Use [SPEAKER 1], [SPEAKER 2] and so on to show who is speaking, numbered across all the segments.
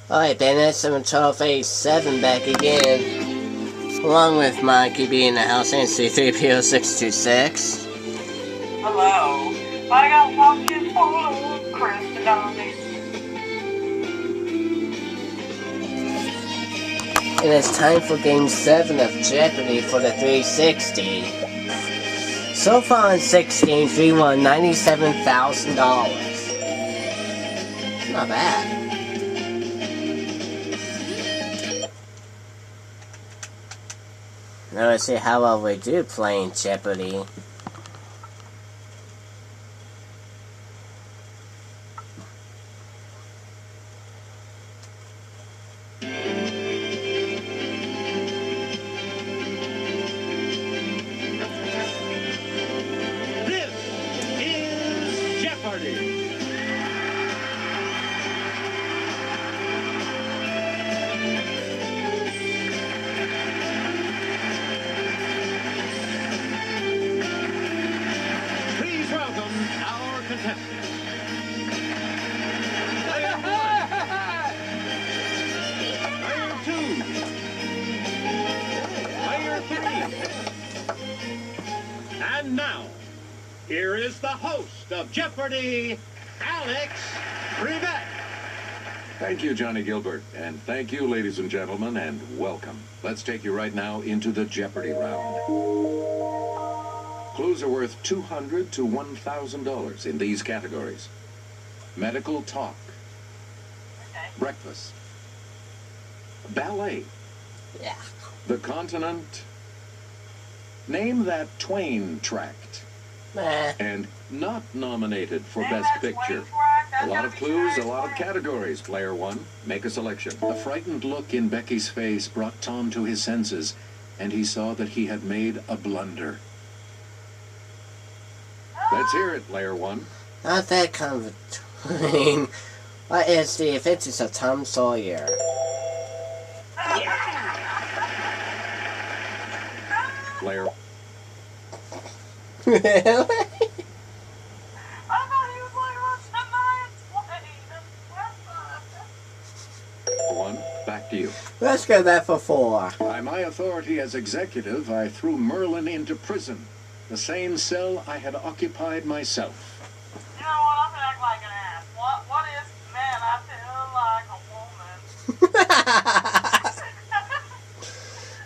[SPEAKER 1] Alright, Bennett, 71287 back again. Along with Mikey B in the house and C3PO626.
[SPEAKER 2] Hello. I got pockets full of Christmas.
[SPEAKER 1] And it's time for Game 7 of Jeopardy for the 360. So far in 16, we won $97,000. Not bad. Now let's see how well we do playing Jeopardy.
[SPEAKER 3] This is Jeopardy! And now, here is the host of Jeopardy, Alex Trebek.
[SPEAKER 4] Thank you, Johnny Gilbert. And thank you, ladies and gentlemen, and welcome. Let's take you right now into the Jeopardy round. Clues are worth $200 to $1,000 in these categories. Medical talk. Breakfast. Ballet.
[SPEAKER 1] Yeah.
[SPEAKER 4] The continent. Name that Twain tract.
[SPEAKER 1] Meh.
[SPEAKER 4] And not nominated for Best Picture. A lot of clues, a lot of categories. Player one, make a selection. A frightened look in Becky's face brought Tom to his senses, and he saw that he had made a blunder. Let's hear it, player one.
[SPEAKER 1] Not that kind of Twain. What is the adventures of Tom Sawyer?
[SPEAKER 4] Player
[SPEAKER 1] Really?
[SPEAKER 2] I thought he was like Russian
[SPEAKER 4] one, back to you.
[SPEAKER 1] Let's go that for 4.
[SPEAKER 4] By my authority as executive, I threw Merlin into prison, the same cell I had occupied myself.
[SPEAKER 2] You know what? I'm gonna act like an ass. What is, man, I feel like a woman.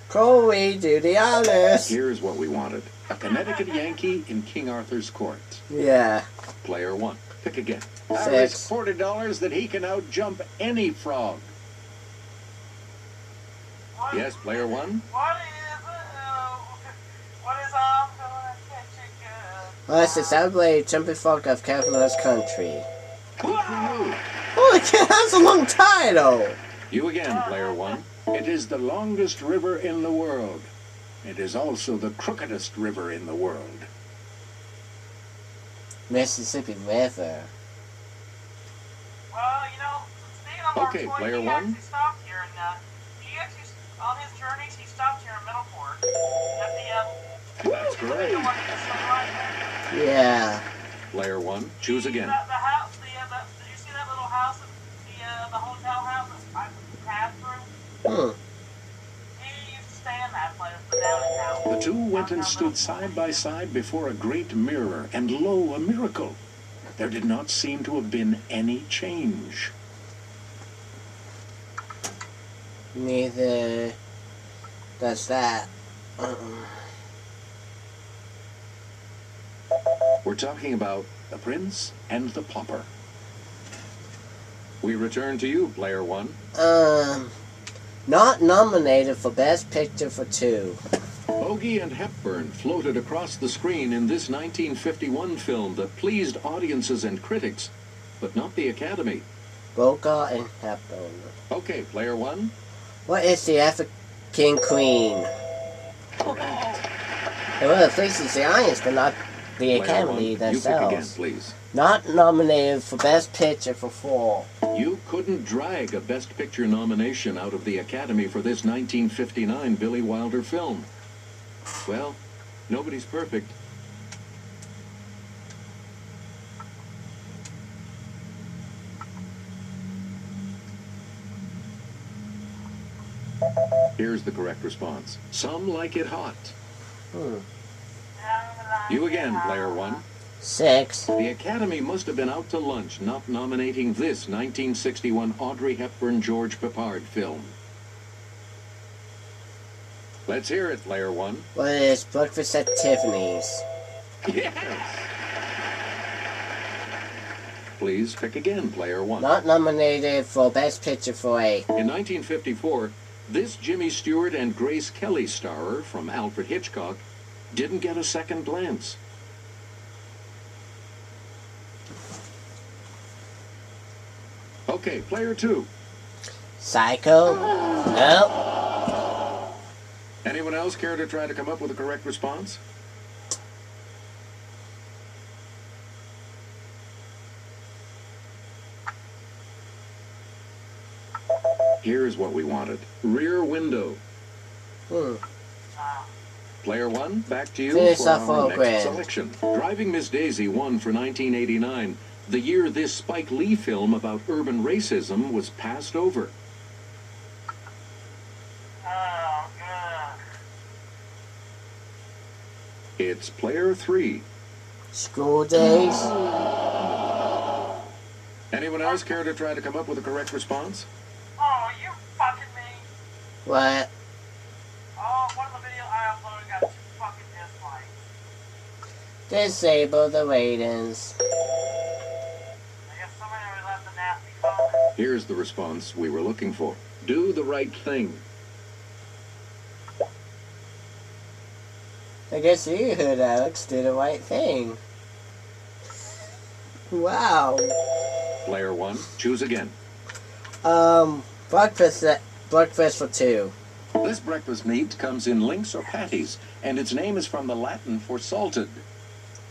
[SPEAKER 1] Chloe, do the honors.
[SPEAKER 4] Here's what we wanted. A Connecticut Yankee in King Arthur's court.
[SPEAKER 1] Yeah.
[SPEAKER 4] Player one, pick again.
[SPEAKER 1] 6.
[SPEAKER 4] I risk $40 that he can outjump any frog. Yes, player one.
[SPEAKER 2] What is I'm gonna catch a good?
[SPEAKER 1] Well, it's the celebrated jumping frog of Capitalist Country.
[SPEAKER 4] Good for you.
[SPEAKER 1] Holy cow, that's a long title.
[SPEAKER 4] You again, player one. It is the longest river in the world. It is also the crookedest river in the world.
[SPEAKER 1] Mississippi River.
[SPEAKER 2] Well, you know, speaking of
[SPEAKER 4] Okay,
[SPEAKER 2] Mark Twain,
[SPEAKER 4] player
[SPEAKER 2] he
[SPEAKER 4] one.
[SPEAKER 2] actually stopped here, and he actually, on his journeys, he stopped here in Middleport. At
[SPEAKER 4] That's
[SPEAKER 2] the
[SPEAKER 4] great.
[SPEAKER 2] one in the sunlight there.
[SPEAKER 1] Yeah.
[SPEAKER 4] Player one, choose again.
[SPEAKER 2] The house, did you see that little house, the hotel house that I passed through? He used to stay in that place, the Downing House.
[SPEAKER 4] The two went and stood side by side before a great mirror, and lo, a miracle. There did not seem to have been any change.
[SPEAKER 1] Neither does that.
[SPEAKER 4] We're talking about the Prince and the Pauper. We return to you, player one.
[SPEAKER 1] Not nominated for Best Picture for 2.
[SPEAKER 4] Bogey and Hepburn floated across the screen in this 1951 film that pleased audiences and critics, but not the Academy.
[SPEAKER 1] Brokaw and Hepburn.
[SPEAKER 4] Okay, player one.
[SPEAKER 1] What is the African Queen?
[SPEAKER 4] Correct.
[SPEAKER 1] It well, it pleases the audience, but not the
[SPEAKER 4] Player
[SPEAKER 1] Academy
[SPEAKER 4] one, you pick again,
[SPEAKER 1] themselves.
[SPEAKER 4] please.
[SPEAKER 1] Not nominated for Best Picture for 4.
[SPEAKER 4] You couldn't drag a Best Picture nomination out of the Academy for this 1959 Billy Wilder film. Well, nobody's perfect. Here's the correct response. Some like it hot. You again, player one.
[SPEAKER 1] 6.
[SPEAKER 4] The Academy must have been out to lunch not nominating this 1961 Audrey Hepburn-George Peppard film. Let's hear it, player one.
[SPEAKER 1] What is Breakfast at Tiffany's?
[SPEAKER 4] Yes! Please pick again, player one.
[SPEAKER 1] Not nominated for Best Picture for a...
[SPEAKER 4] In 1954, this Jimmy Stewart and Grace Kelly starer from Alfred Hitchcock didn't get a second glance. Okay, player two.
[SPEAKER 1] Psycho? Nope.
[SPEAKER 4] Anyone else care to try to come up with a correct response? Here's what we wanted. Rear Window. Player one, back to you
[SPEAKER 1] Finish
[SPEAKER 4] for
[SPEAKER 1] off
[SPEAKER 4] our
[SPEAKER 1] all
[SPEAKER 4] next
[SPEAKER 1] grand.
[SPEAKER 4] selection. Driving Miss Daisy won for 1989, the year this Spike Lee film about urban racism was passed over.
[SPEAKER 2] Oh, good.
[SPEAKER 4] It's player three.
[SPEAKER 1] School Days?
[SPEAKER 4] Anyone else care to try to come up with a correct response?
[SPEAKER 2] Oh, you fucking me.
[SPEAKER 1] What?
[SPEAKER 2] Oh, one of the videos I uploaded got 2 fucking dislikes.
[SPEAKER 1] Disable the ratings.
[SPEAKER 2] I guess somebody already left a nasty comment.
[SPEAKER 4] Here's the response we were looking for. Do the right thing.
[SPEAKER 1] I guess you heard Alex do the right thing. Wow.
[SPEAKER 4] Player one, choose again.
[SPEAKER 1] Breakfast for 2.
[SPEAKER 4] This breakfast meat comes in links or patties, and its name is from the Latin for salted.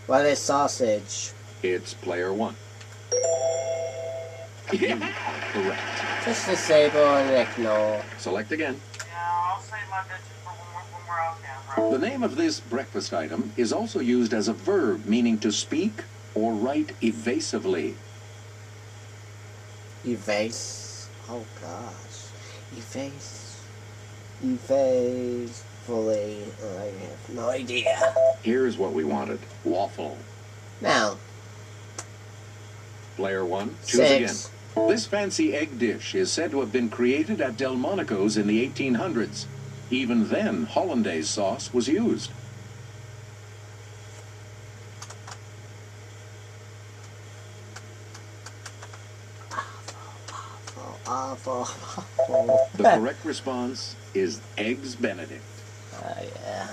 [SPEAKER 1] What is sausage?
[SPEAKER 4] It's player one. You are correct.
[SPEAKER 1] Just disable and ignore.
[SPEAKER 4] Select again.
[SPEAKER 2] Yeah, I'll save my bitches for when we're off camera.
[SPEAKER 4] The name of this breakfast item is also used as a verb meaning to speak or write evasively.
[SPEAKER 1] Evase. Oh gosh. Evasefully. I have no idea.
[SPEAKER 4] Here's what we wanted. Waffle.
[SPEAKER 1] Now.
[SPEAKER 4] Player one, choose
[SPEAKER 1] 6.
[SPEAKER 4] again. This fancy egg dish is said to have been created at Delmonico's in the 1800s. Even then, hollandaise sauce was used.
[SPEAKER 1] Awful.
[SPEAKER 4] The correct response is Eggs Benedict.
[SPEAKER 1] Yeah.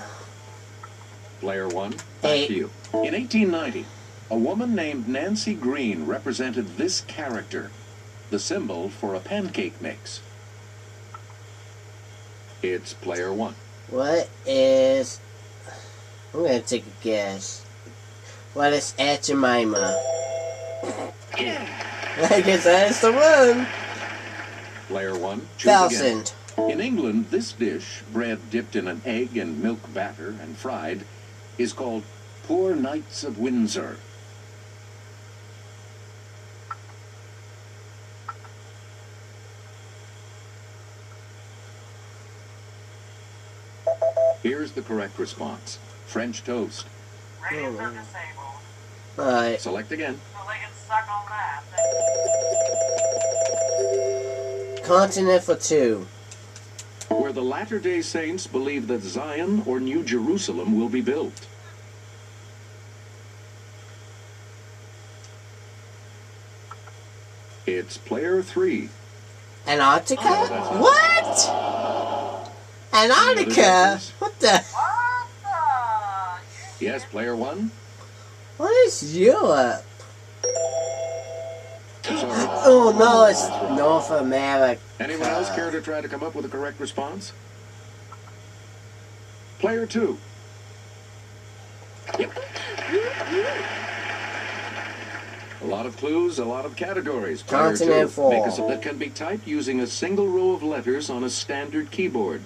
[SPEAKER 4] Player one, back
[SPEAKER 1] 8.
[SPEAKER 4] to you. In 1890, a woman named Nancy Green represented this character, the symbol for a pancake mix. It's player one.
[SPEAKER 1] What is... I'm gonna take a guess. What is Aunt Jemima? I guess that's the one.
[SPEAKER 4] Player one, choose again.
[SPEAKER 1] 1000.
[SPEAKER 4] In England, this dish, bread dipped in an egg and milk batter and fried, is called Poor Knights of Windsor. Here's the correct response. French toast.
[SPEAKER 2] Ratings are disabled.
[SPEAKER 1] Alright.
[SPEAKER 4] Select again.
[SPEAKER 2] So they can suck on that.
[SPEAKER 1] Continent for 2.
[SPEAKER 4] Where the Latter-day Saints believe that Zion or New Jerusalem will be built. It's player three.
[SPEAKER 1] Antarctica?
[SPEAKER 4] Oh, that's it.
[SPEAKER 1] What?
[SPEAKER 4] Any other
[SPEAKER 1] Antarctica?
[SPEAKER 4] guesses?
[SPEAKER 1] What the?
[SPEAKER 2] What the?
[SPEAKER 4] Yes, player one.
[SPEAKER 1] What is Europe?
[SPEAKER 4] Sorry.
[SPEAKER 1] Oh no, it's
[SPEAKER 4] That's wrong.
[SPEAKER 1] North America.
[SPEAKER 4] Anyone else care to try to come up with a correct response? Player two. Yep. A lot of clues, a lot of categories. Player
[SPEAKER 1] Continent
[SPEAKER 4] two.
[SPEAKER 1] 4.
[SPEAKER 4] Make a that can be typed using a single row of letters on a standard keyboard.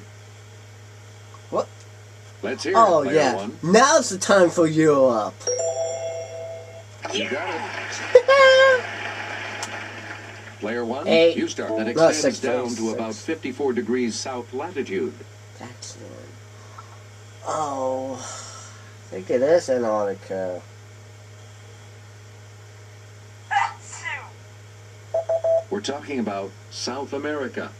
[SPEAKER 1] What?
[SPEAKER 4] Let's hear
[SPEAKER 1] Oh,
[SPEAKER 4] it, player
[SPEAKER 1] yeah.
[SPEAKER 4] one.
[SPEAKER 1] Now's the time for Europe.
[SPEAKER 4] You got it. Player one,
[SPEAKER 1] 8.
[SPEAKER 4] you start. That
[SPEAKER 1] No,
[SPEAKER 4] extends
[SPEAKER 1] 6,
[SPEAKER 4] down
[SPEAKER 1] please,
[SPEAKER 4] to about
[SPEAKER 1] 6.
[SPEAKER 4] 54 degrees south latitude.
[SPEAKER 1] That's it. Oh, I think it is Antarctica.
[SPEAKER 2] That's two.
[SPEAKER 4] We're talking about South America.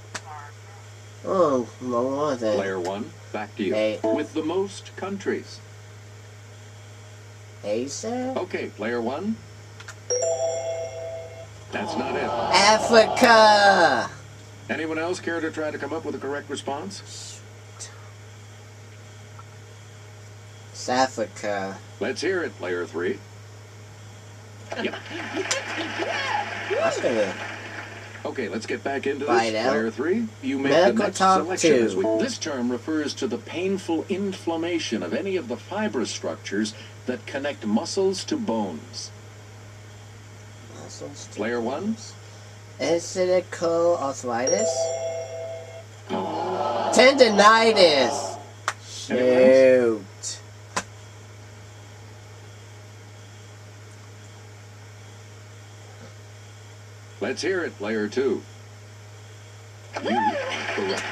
[SPEAKER 1] Oh, what was it?
[SPEAKER 4] Player one, back to you.
[SPEAKER 1] 8.
[SPEAKER 4] With the most countries.
[SPEAKER 1] Asia?
[SPEAKER 4] Okay, player one. That's not it.
[SPEAKER 1] Africa!
[SPEAKER 4] Anyone else care to try to come up with a correct response?
[SPEAKER 1] It's Africa.
[SPEAKER 4] Let's hear it, player three. Yep.
[SPEAKER 1] That's gonna
[SPEAKER 4] Okay, let's get back into
[SPEAKER 1] Right
[SPEAKER 4] this.
[SPEAKER 1] out.
[SPEAKER 4] Player three, you make
[SPEAKER 1] Medical
[SPEAKER 4] the next
[SPEAKER 1] top
[SPEAKER 4] selection.
[SPEAKER 1] 2.
[SPEAKER 4] As this term refers to the painful inflammation of any of the fibrous structures that connect muscles to bones. Player one.
[SPEAKER 1] Arthritis? Tendinitis!
[SPEAKER 4] Anyone
[SPEAKER 1] Shoot.
[SPEAKER 4] Let's hear it, player two. You are correct.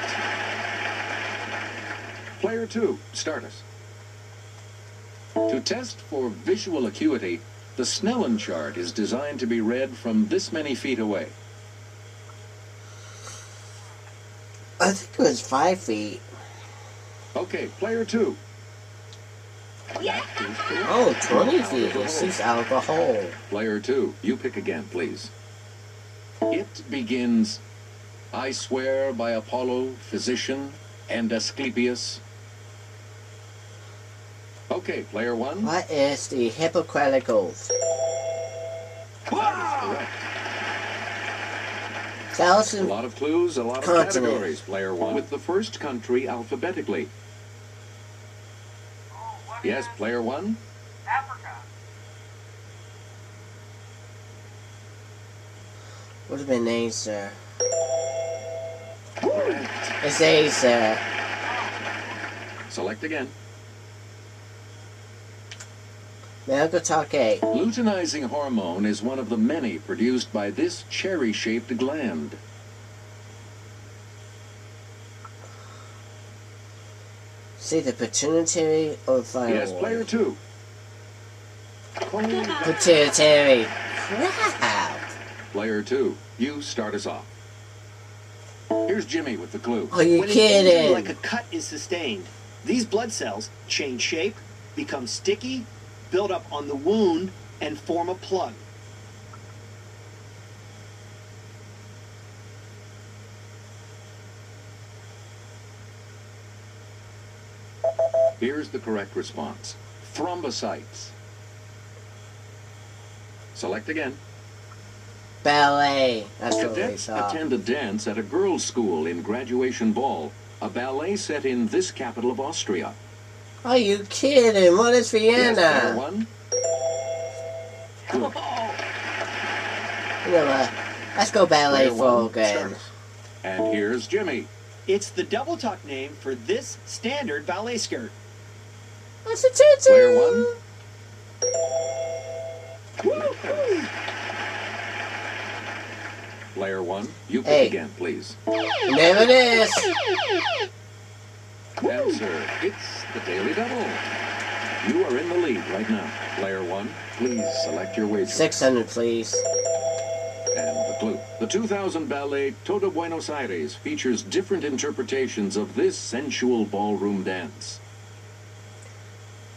[SPEAKER 4] Player two, start us. To test for visual acuity, the Snellen chart is designed to be read from this many feet away.
[SPEAKER 1] I think it was 5 feet.
[SPEAKER 4] Okay, player two. That is correct.
[SPEAKER 1] Oh, 20
[SPEAKER 4] Out
[SPEAKER 1] feet.
[SPEAKER 4] of the
[SPEAKER 1] This
[SPEAKER 4] hole.
[SPEAKER 1] is out of the hole.
[SPEAKER 4] Player two, you pick again, please. It begins, I swear by Apollo, physician, and Asclepius. Okay, player one.
[SPEAKER 1] What is the Hippocratic Oath?
[SPEAKER 4] That is correct. A
[SPEAKER 1] 1,000.
[SPEAKER 4] lot of clues, a lot of
[SPEAKER 1] Continent.
[SPEAKER 4] categories, player one. With the first country alphabetically.
[SPEAKER 2] Oh, what
[SPEAKER 4] Yes,
[SPEAKER 2] is
[SPEAKER 4] player one.
[SPEAKER 2] Africa?
[SPEAKER 1] Would have been Asia.
[SPEAKER 4] Correct.
[SPEAKER 1] It's Asia.
[SPEAKER 4] Select again.
[SPEAKER 1] Medical Talk 8.
[SPEAKER 4] Luteinizing hormone is one of the many produced by this cherry-shaped gland.
[SPEAKER 1] See the pituitary or thyroid?
[SPEAKER 4] Yes, player two.
[SPEAKER 1] Pituitary. Crap.
[SPEAKER 4] Player two, you start us off. Here's Jimmy with the clue.
[SPEAKER 1] Are you
[SPEAKER 5] When an injury
[SPEAKER 1] kidding?
[SPEAKER 5] like a cut is sustained, these blood cells change shape, become sticky, build up on the wound, and form a plug.
[SPEAKER 4] Here's the correct response. Thrombocytes. Select again.
[SPEAKER 1] Ballet. That's what we
[SPEAKER 4] Cadets
[SPEAKER 1] saw.
[SPEAKER 4] attend a dance at a girls' school in graduation ball, a ballet set in this capital of Austria.
[SPEAKER 1] Are you kidding? What is
[SPEAKER 4] Yes, player
[SPEAKER 1] Vienna?
[SPEAKER 4] one. Good.
[SPEAKER 1] You know what? Let's go ballet
[SPEAKER 4] Player
[SPEAKER 1] for
[SPEAKER 4] one,
[SPEAKER 1] again.
[SPEAKER 4] start us. And here's Jimmy.
[SPEAKER 5] It's the double tuck name for this standard ballet skirt.
[SPEAKER 1] That's a tutu.
[SPEAKER 4] Player one. Player one, you pick
[SPEAKER 1] Hey.
[SPEAKER 4] again, please.
[SPEAKER 1] There it is.
[SPEAKER 4] Answer, it's the Daily Double. You are in the lead right now. Player one, please select your wager.
[SPEAKER 1] 600, please.
[SPEAKER 4] And the clue. The 2000 ballet Todo Buenos Aires features different interpretations of this sensual ballroom dance.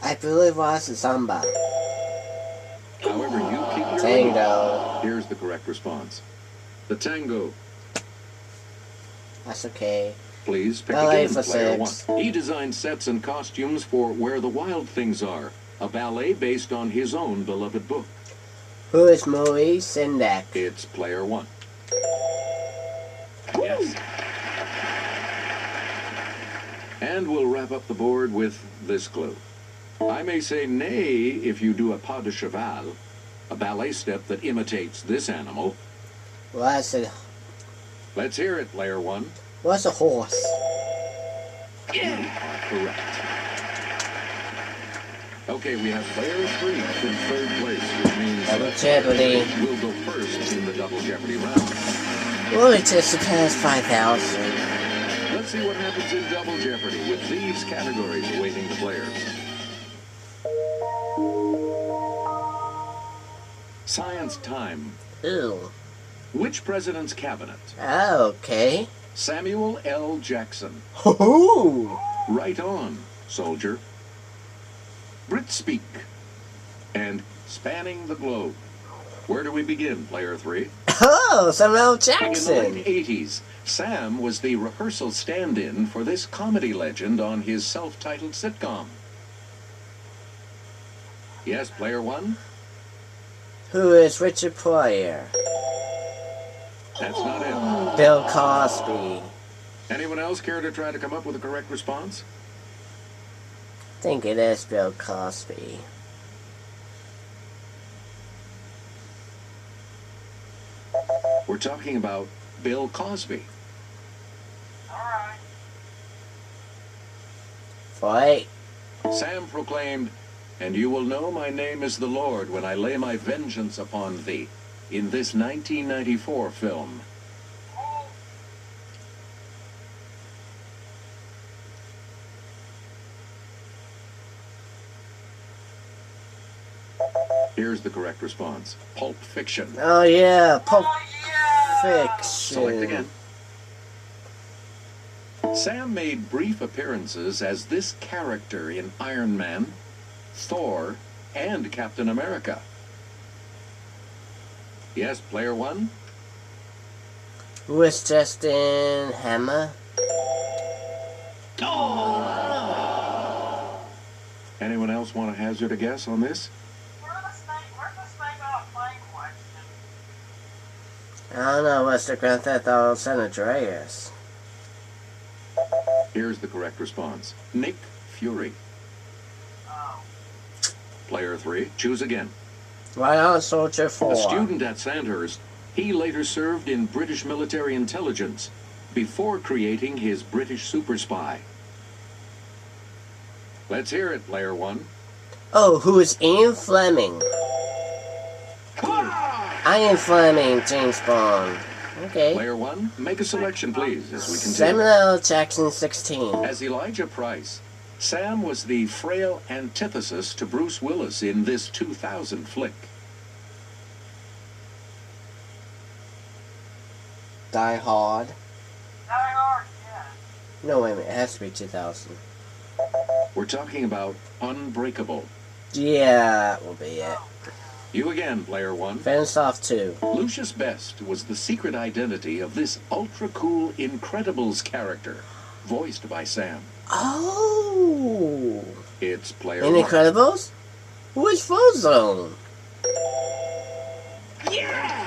[SPEAKER 1] I believe it was a samba.
[SPEAKER 4] However, you keep your
[SPEAKER 1] Tango.
[SPEAKER 4] Here's the correct response. The tango.
[SPEAKER 1] That's okay.
[SPEAKER 4] Please pick
[SPEAKER 1] Ballet
[SPEAKER 4] again,
[SPEAKER 1] for
[SPEAKER 4] player
[SPEAKER 1] 6.
[SPEAKER 4] one. He designed sets and costumes for Where the Wild Things Are, a ballet based on his own beloved book.
[SPEAKER 1] Who is Maurice Sendak?
[SPEAKER 4] It's player one. Yes. And we'll wrap up the board with this clue. I may say nay if you do a pas de cheval, a ballet step that imitates this animal.
[SPEAKER 1] What's a,
[SPEAKER 4] Let's hear it, player one.
[SPEAKER 1] what's a horse?
[SPEAKER 4] You are correct. Okay, we have player 3 in third place, which means
[SPEAKER 1] Double Jeopardy.
[SPEAKER 4] will go first in the Double Jeopardy round.
[SPEAKER 1] Will it just surpass 5,000?
[SPEAKER 4] Let's see what happens in Double Jeopardy with these categories awaiting the players. Science time.
[SPEAKER 1] Ooh.
[SPEAKER 4] Which president's cabinet?
[SPEAKER 1] Okay.
[SPEAKER 4] Samuel L. Jackson.
[SPEAKER 1] Hoo-hoo!
[SPEAKER 4] Right on, soldier. Brit speak. And spanning the globe. Where do we begin, player 3?
[SPEAKER 1] Oh, Samuel L.
[SPEAKER 4] In the
[SPEAKER 1] Jackson.
[SPEAKER 4] late 80s, Sam was the rehearsal stand-in for this comedy legend on his self-titled sitcom. Yes, player 1?
[SPEAKER 1] Who is Richard Pryor?
[SPEAKER 4] That's not it.
[SPEAKER 1] Bill Cosby.
[SPEAKER 4] Anyone else care to try to come up with a correct response?
[SPEAKER 1] I think it is Bill Cosby.
[SPEAKER 4] We're talking about Bill Cosby.
[SPEAKER 2] Alright.
[SPEAKER 1] Fight.
[SPEAKER 4] Sam proclaimed, "And you will know my name is the Lord when I lay my vengeance upon thee," in this 1994 film. Here's the correct response. Pulp Fiction.
[SPEAKER 1] Oh yeah, Pulp
[SPEAKER 2] Oh, yeah.
[SPEAKER 1] Fiction.
[SPEAKER 4] Select again. Sam made brief appearances as this character in Iron Man, Thor, and Captain America. Yes, player 1?
[SPEAKER 1] Who is Justin Hammer?
[SPEAKER 4] Anyone else want to hazard a guess on this?
[SPEAKER 2] Where's the snake on a plane question?
[SPEAKER 1] I don't know, what's the Grand Theft Auto San Andreas?
[SPEAKER 4] Here's the correct response. Nick Fury.
[SPEAKER 2] Oh.
[SPEAKER 4] Player 3, choose again.
[SPEAKER 1] Right on, Soldier 4.
[SPEAKER 4] A student at Sandhurst, he later served in British military intelligence before creating his British super spy. Let's hear it, player 1.
[SPEAKER 1] Oh, who is Ian Fleming? Ian Fleming, James Bond. Okay.
[SPEAKER 4] Player 1, make a selection, please, as we continue.
[SPEAKER 1] Samuel L. Jackson, 16.
[SPEAKER 4] As Elijah Price, Sam was the frail antithesis to Bruce Willis in this 2000 flick.
[SPEAKER 1] Die Hard.
[SPEAKER 2] Die Hard, yeah.
[SPEAKER 1] No, wait a minute, it has to be 2000.
[SPEAKER 4] We're talking about Unbreakable.
[SPEAKER 1] Yeah, that will be it.
[SPEAKER 4] You again, player 1.
[SPEAKER 1] Fence Off 2.
[SPEAKER 4] Lucius Best was the secret identity of this ultra-cool Incredibles character, voiced by Sam.
[SPEAKER 1] Oh!
[SPEAKER 4] It's player
[SPEAKER 1] In
[SPEAKER 4] 1.
[SPEAKER 1] Incredibles? Who is Frozone?
[SPEAKER 2] Yeah!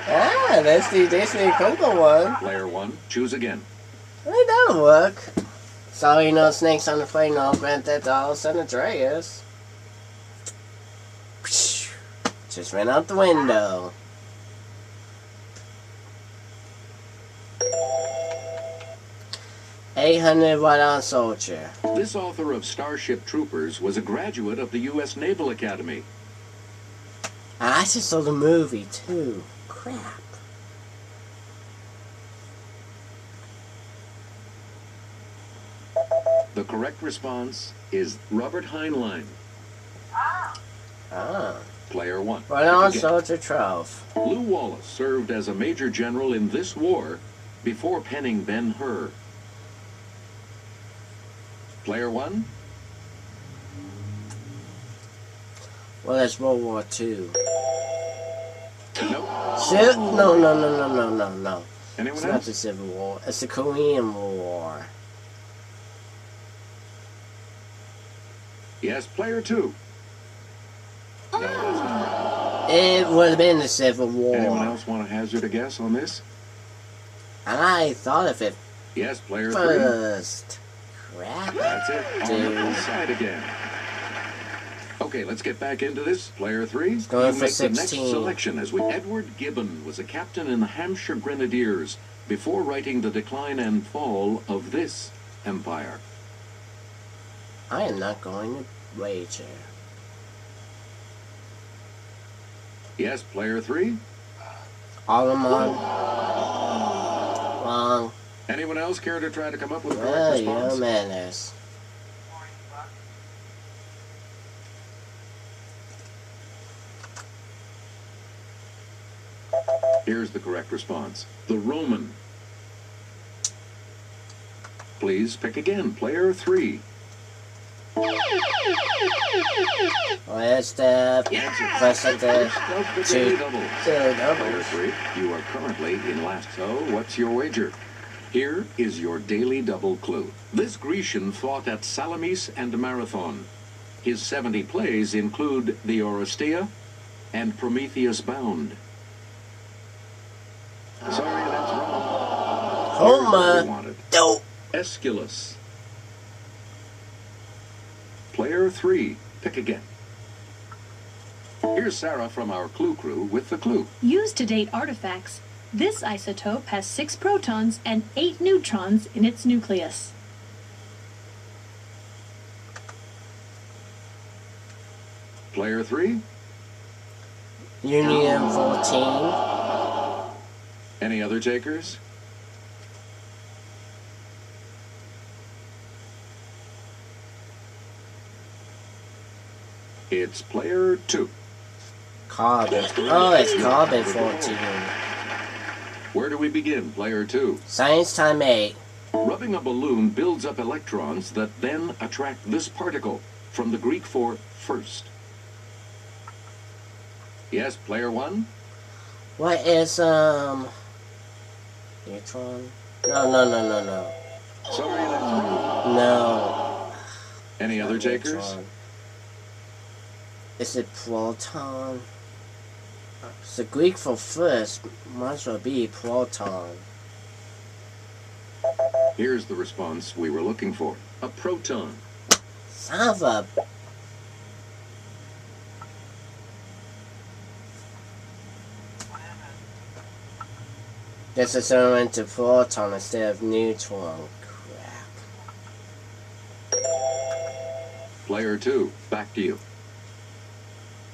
[SPEAKER 1] Ah, that's the Incredible one.
[SPEAKER 4] Player 1, choose again.
[SPEAKER 1] Hey, that'll work. Sorry, no snakes on the plane, no Grand Theft Auto San Andreas. Just ran out the window. $800 right on Soldier.
[SPEAKER 4] This author of Starship Troopers was a graduate of the U.S. Naval Academy.
[SPEAKER 1] I just saw the movie too. Crap.
[SPEAKER 4] The correct response is Robert Heinlein.
[SPEAKER 1] Ah.
[SPEAKER 4] Player 1.
[SPEAKER 1] Right on
[SPEAKER 4] Again.
[SPEAKER 1] Soldier 12.
[SPEAKER 4] Lew Wallace served as a major general in this war before penning Ben-Hur. Player 1?
[SPEAKER 1] Well, that's World War II.
[SPEAKER 4] Nope.
[SPEAKER 1] Shit? No.
[SPEAKER 4] Anyone
[SPEAKER 1] It's not
[SPEAKER 4] else?
[SPEAKER 1] the Civil War. It's the Korean War.
[SPEAKER 4] Yes, player 2. No, that's not right.
[SPEAKER 1] It would have been the Civil War.
[SPEAKER 4] Anyone else want to hazard a guess on this?
[SPEAKER 1] I thought of it
[SPEAKER 4] Yes, player 3.
[SPEAKER 1] first. Crap.
[SPEAKER 4] That's it. On
[SPEAKER 1] Dude.
[SPEAKER 4] the inside again. Okay, let's get back into this. Player 3,
[SPEAKER 1] going
[SPEAKER 4] you
[SPEAKER 1] for
[SPEAKER 4] make the next
[SPEAKER 1] 16.
[SPEAKER 4] selection as we... Edward Gibbon was a captain in the Hampshire Grenadiers before writing The Decline and Fall of this empire.
[SPEAKER 1] I am not going to wager.
[SPEAKER 4] Yes, player 3.
[SPEAKER 1] Alderman. Wrong.
[SPEAKER 4] Anyone else care to try to come up with a correct
[SPEAKER 1] Well,
[SPEAKER 4] response?
[SPEAKER 1] your manners.
[SPEAKER 4] Here's the correct response. The Roman. Please pick again, player 3.
[SPEAKER 1] Where's the first of the two
[SPEAKER 4] Player
[SPEAKER 1] doubles?
[SPEAKER 4] 3, you are currently in last. So, what's your wager? Here is your daily double clue. This Grecian fought at Salamis and Marathon. His 70 plays include the Oresteia and Prometheus Bound. Sorry, that's wrong. Here's what we wanted.
[SPEAKER 1] Dope.
[SPEAKER 4] Aeschylus. Player 3, pick again. Here's Sarah from our Clue Crew with the clue.
[SPEAKER 6] Used to date artifacts, this isotope has 6 protons and 8 neutrons in its nucleus.
[SPEAKER 4] Player 3,
[SPEAKER 1] Unium-14.
[SPEAKER 4] any other takers? It's player 2.
[SPEAKER 1] Carbon. Oh, it's carbon-14.
[SPEAKER 4] Where do we begin, player 2?
[SPEAKER 1] Science time 8.
[SPEAKER 4] Rubbing a balloon builds up electrons that then attract this particle, from the Greek for first. Yes, player 1?
[SPEAKER 1] What is, neutron? No.
[SPEAKER 4] Sorry, that's wrong.
[SPEAKER 1] No.
[SPEAKER 4] Any other takers?
[SPEAKER 1] Neutron. Is it proton? It's the Greek for first. Might as well be proton.
[SPEAKER 4] Here's the response we were looking for. A proton.
[SPEAKER 1] Son of a... This is turning into proton instead of neutron. Crap.
[SPEAKER 4] Player 2, back to you.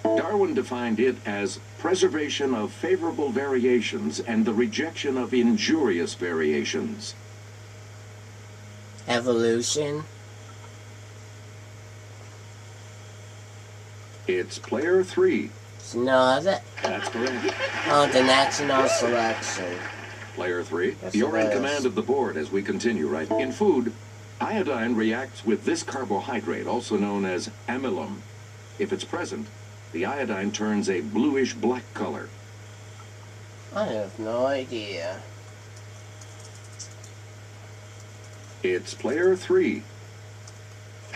[SPEAKER 4] Darwin defined it as preservation of favorable variations and the rejection of injurious variations.
[SPEAKER 1] Evolution.
[SPEAKER 4] It's player 3.
[SPEAKER 1] No, that...
[SPEAKER 4] That's correct.
[SPEAKER 1] Oh, the national selection.
[SPEAKER 4] Player 3,
[SPEAKER 1] Yes,
[SPEAKER 4] you're
[SPEAKER 1] it
[SPEAKER 4] in
[SPEAKER 1] is.
[SPEAKER 4] command of the board as we continue, right? In food, iodine reacts with this carbohydrate, also known as amylum. If it's present, the iodine turns a bluish-black color.
[SPEAKER 1] I have no idea.
[SPEAKER 4] It's player 3.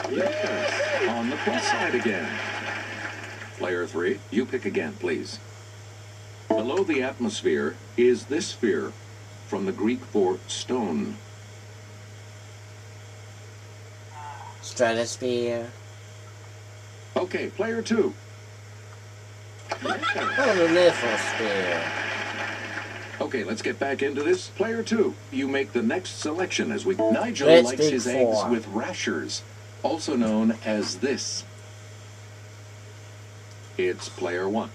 [SPEAKER 4] Yes, on the plus side again. Player 3, you pick again, please. Below the atmosphere is this sphere, from the Greek for stone.
[SPEAKER 1] Stratosphere.
[SPEAKER 4] Okay, player 2.
[SPEAKER 1] Oh, the lithosphere.
[SPEAKER 4] Okay, let's get back into this. Player 2, you make the next selection as we... Nigel
[SPEAKER 1] Let's
[SPEAKER 4] likes
[SPEAKER 1] pick
[SPEAKER 4] his
[SPEAKER 1] 4.
[SPEAKER 4] eggs with rashers, also known as this. It's player 1.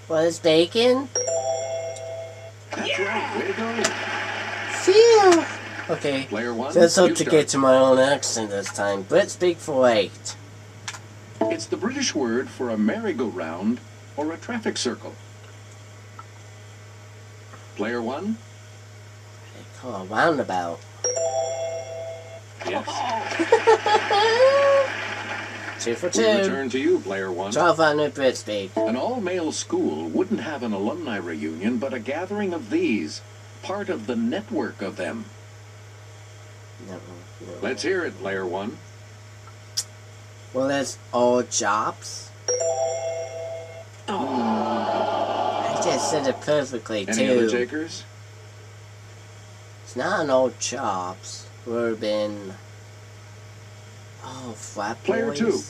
[SPEAKER 1] What is bacon?
[SPEAKER 4] That's right, way to go.
[SPEAKER 1] Phew! Okay,
[SPEAKER 4] Player 1,
[SPEAKER 1] let's hope
[SPEAKER 4] you
[SPEAKER 1] to
[SPEAKER 4] start.
[SPEAKER 1] get to my own accent this time. But speak for 8.
[SPEAKER 4] It's the British word for a merry-go-round or a traffic circle. Player 1,
[SPEAKER 1] They call a roundabout.
[SPEAKER 4] yes.
[SPEAKER 1] 2 for
[SPEAKER 4] We
[SPEAKER 1] 2.
[SPEAKER 4] return to you, player 1.
[SPEAKER 1] 1200 Brit speak.
[SPEAKER 4] An all-male school wouldn't have an alumni reunion, but a gathering of these, part of the network of them.
[SPEAKER 1] No.
[SPEAKER 4] Let's hear it, player 1.
[SPEAKER 1] Well, there's all jobs. I just said it perfectly,
[SPEAKER 4] Any other
[SPEAKER 1] too.
[SPEAKER 4] takers?
[SPEAKER 1] It's not an old chops. Would have been... Oh, flat
[SPEAKER 4] Player
[SPEAKER 1] boys.
[SPEAKER 4] 2. Sorry,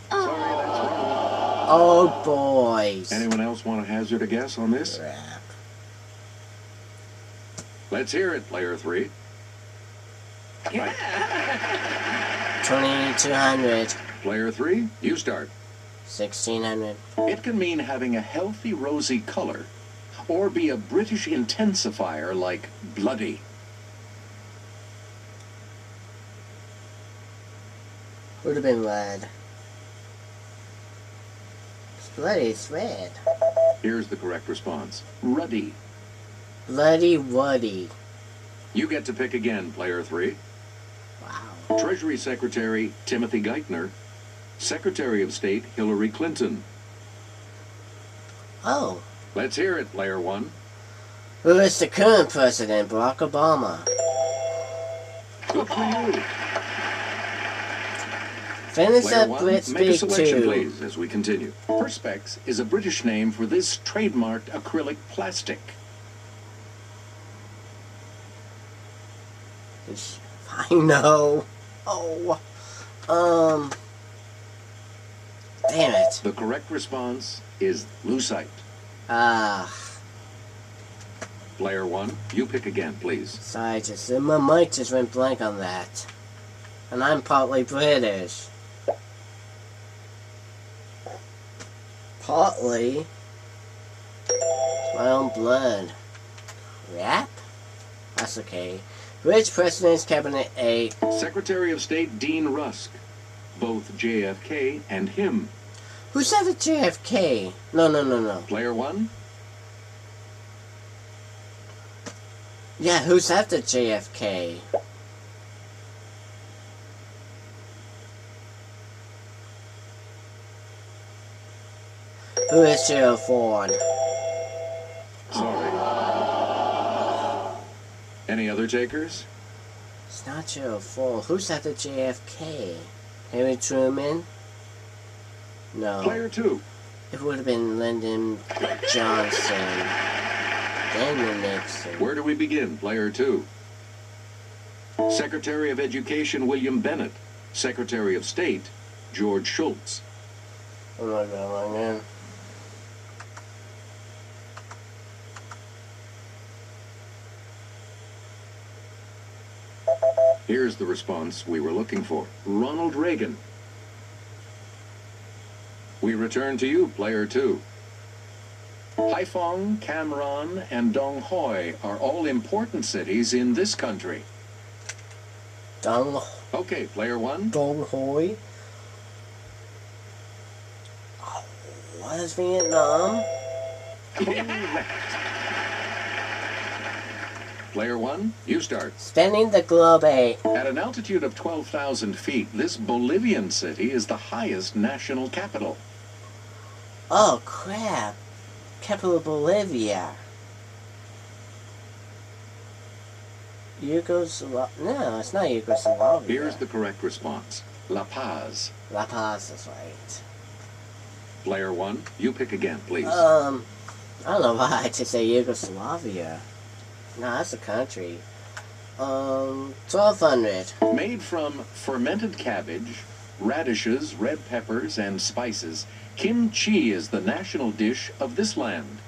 [SPEAKER 4] that's wrong.
[SPEAKER 1] Old boys.
[SPEAKER 4] Anyone else want to hazard a guess on this?
[SPEAKER 1] Crap.
[SPEAKER 4] Let's hear it, player 3. Right.
[SPEAKER 1] 2200.
[SPEAKER 4] Player 3, you start.
[SPEAKER 1] 1600.
[SPEAKER 4] It can mean having a healthy rosy color or be a British intensifier like bloody.
[SPEAKER 1] Would have been red. It's bloody, it's red.
[SPEAKER 4] Here's the correct response. Ruddy.
[SPEAKER 1] Bloody Woody.
[SPEAKER 4] You get to pick again, player 3.
[SPEAKER 1] Wow.
[SPEAKER 4] Treasury Secretary Timothy Geithner. Secretary of State Hillary Clinton.
[SPEAKER 1] Oh.
[SPEAKER 4] Let's hear it, player 1.
[SPEAKER 1] Who is the current president, Barack Obama?
[SPEAKER 4] Good for you.
[SPEAKER 1] Finish
[SPEAKER 4] Player
[SPEAKER 1] up
[SPEAKER 4] 1,
[SPEAKER 1] Blitz
[SPEAKER 4] make a
[SPEAKER 1] Speak
[SPEAKER 4] selection,
[SPEAKER 1] 2.
[SPEAKER 4] please, as we continue. Perspex is a British name for this trademarked acrylic plastic.
[SPEAKER 1] I know. Oh. Damn it.
[SPEAKER 4] The correct response is lucite.
[SPEAKER 1] Ah.
[SPEAKER 4] Player 1, you pick again, please.
[SPEAKER 1] Sorry, my mic just went blank on that. And I'm partly British. Partly. It's my own blood. Crap? That's okay. Which President's Cabinet A?
[SPEAKER 4] Secretary of State Dean Rusk. Both JFK and him.
[SPEAKER 1] Who's after JFK? No.
[SPEAKER 4] Player 1,
[SPEAKER 1] Yeah, who's after JFK? Who is Gerald Ford?
[SPEAKER 4] sorry. Any other takers?
[SPEAKER 1] It's not Gerald Ford. Who's after JFK? Harry Truman? No.
[SPEAKER 4] Player 2,
[SPEAKER 1] It would have been Lyndon Johnson. Daniel Nixon.
[SPEAKER 4] where do we begin? Player 2. Secretary of Education William Bennett. Secretary of State George Shultz.
[SPEAKER 1] I'm not gonna lie, man.
[SPEAKER 4] Here's the response we were looking for. Ronald Reagan. We return to you, player 2. Haiphong, Cam and Dong Hoi are all important cities in this country.
[SPEAKER 1] Dong
[SPEAKER 4] Okay, player 1.
[SPEAKER 1] Hoi. Oh, what is Vietnam?
[SPEAKER 4] Player 1, you start.
[SPEAKER 1] Spinning the globe A.
[SPEAKER 4] At an altitude of 12,000 feet, this Bolivian city is the highest national capital.
[SPEAKER 1] Oh crap. Capital of Bolivia. Yugoslavia. No, it's not Yugoslavia.
[SPEAKER 4] Here's the correct response. La Paz.
[SPEAKER 1] La Paz is right.
[SPEAKER 4] Player 1, you pick again, please.
[SPEAKER 1] I don't know why I just say Yugoslavia. No, that's a country. 1200.
[SPEAKER 4] Made from fermented cabbage, radishes, red peppers, and spices, kimchi is the national dish of this land.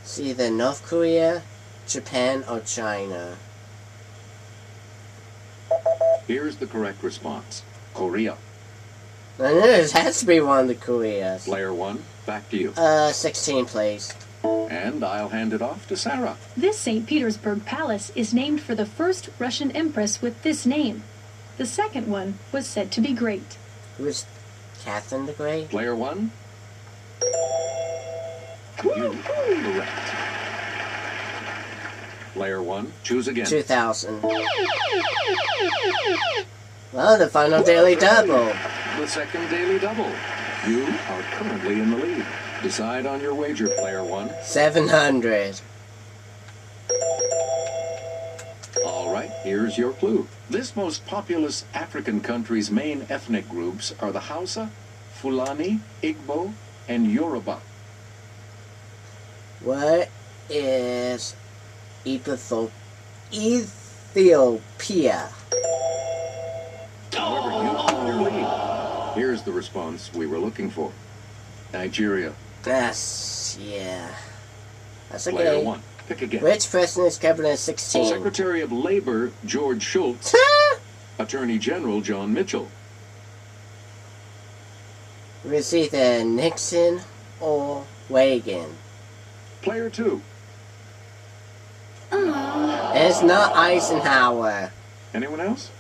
[SPEAKER 1] It's either North Korea, Japan, or China.
[SPEAKER 4] Here's the correct response. Korea.
[SPEAKER 1] I knew it has to be one of the Koreas.
[SPEAKER 4] Player 1, back to you.
[SPEAKER 1] 16, please.
[SPEAKER 4] And I'll hand it off to Sarah.
[SPEAKER 6] This St. Petersburg Palace is named for the first Russian empress with this name. The second one was said to be great.
[SPEAKER 1] Who is Catherine the Great?
[SPEAKER 4] Player 1. You are correct. Player 1, choose again.
[SPEAKER 1] 2000. Well, the final daily double.
[SPEAKER 4] The second daily double. You are currently in the lead. Decide on your wager, player 1.
[SPEAKER 1] 700.
[SPEAKER 4] All right, here's your clue. This most populous African country's main ethnic groups are the Hausa, Fulani, Igbo, and Yoruba.
[SPEAKER 1] What is Ethiopia?
[SPEAKER 4] However, you are in your lead. Here's the response we were looking for. Nigeria.
[SPEAKER 1] That's, yeah. That's okay.
[SPEAKER 4] Player 1, pick again.
[SPEAKER 1] Which president is Cabinet 16?
[SPEAKER 4] Secretary of Labor George Schultz. Attorney General John Mitchell.
[SPEAKER 1] It was either Nixon or Reagan.
[SPEAKER 4] Player 2.
[SPEAKER 1] It's not Eisenhower.
[SPEAKER 4] Anyone else?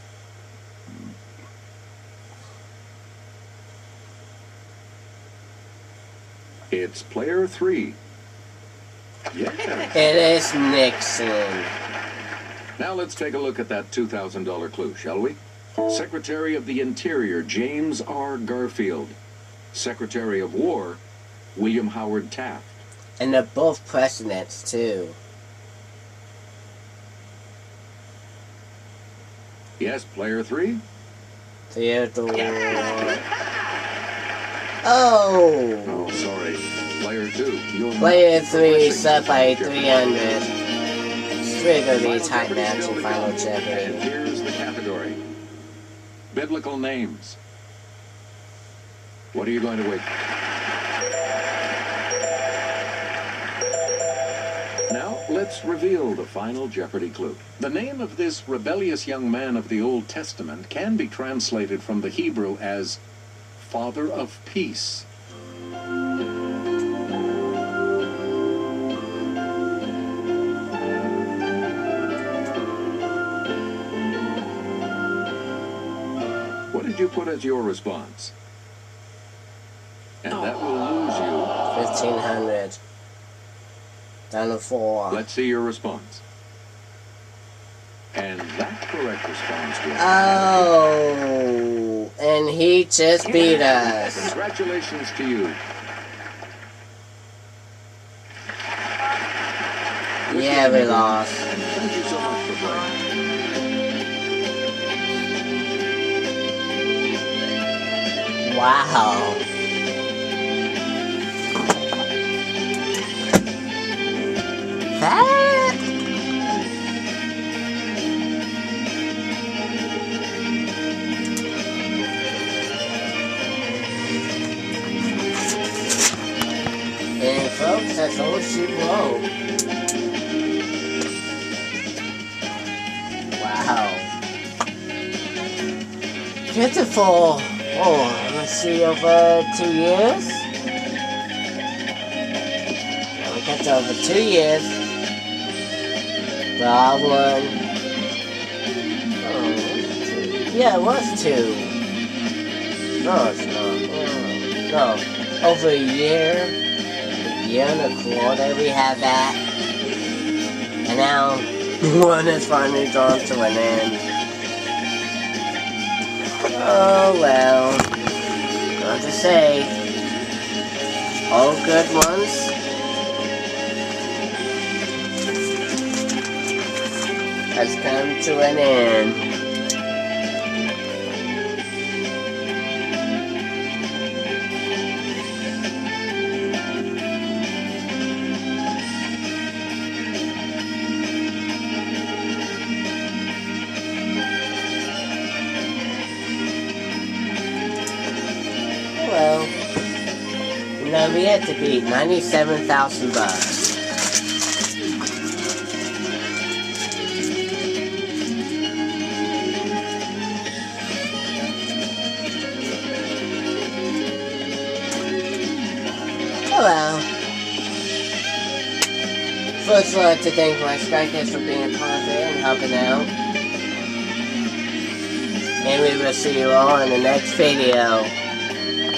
[SPEAKER 4] It's player 3. Yeah.
[SPEAKER 1] It is Nixon.
[SPEAKER 4] Now let's take a look at that $2,000 clue, shall we? Secretary of the Interior, James R. Garfield. Secretary of War, William Howard Taft.
[SPEAKER 1] And they're both presidents, too.
[SPEAKER 4] Yes, player 3.
[SPEAKER 1] Theodore. Oh!
[SPEAKER 4] Oh, sorry. Player 2. You're
[SPEAKER 1] Player
[SPEAKER 4] not
[SPEAKER 1] 3
[SPEAKER 4] progressing
[SPEAKER 1] set by
[SPEAKER 4] to
[SPEAKER 1] 300. Straight gonna be
[SPEAKER 4] Final
[SPEAKER 1] tight
[SPEAKER 4] Jeopardy
[SPEAKER 1] match
[SPEAKER 4] still
[SPEAKER 1] in
[SPEAKER 4] to
[SPEAKER 1] Final
[SPEAKER 4] come. And
[SPEAKER 1] Jeopardy.
[SPEAKER 4] here's the category. Biblical names. What are you going to wait? Now, let's reveal the final Jeopardy clue. The name of this rebellious young man of the Old Testament can be translated from the Hebrew as Father of Peace. What did you put as your response? And that will lose you.
[SPEAKER 1] 1,500. Down to 4.
[SPEAKER 4] Let's see your response. And that correct response was...
[SPEAKER 1] Oh! And he just beat us.
[SPEAKER 4] Congratulations to you.
[SPEAKER 1] Yeah, we lost.
[SPEAKER 4] Thank you so much for playing.
[SPEAKER 1] Wow. That? And folks, that's all she wrote. Wow. Beautiful. Oh, let's see, over 2 years? Yeah, we got to over 2 years. I won. Oh, yeah, it was 2. No, it's not. No, over a year and a quarter we had that. And now, one has finally drawn to an end. Oh well, not to say, all good ones has come to an end. Well, now we had to beat 97,000 bucks. Oh well. First, I'd like to thank my strikers for being a part of it and helping out. And we will see you all in the next video.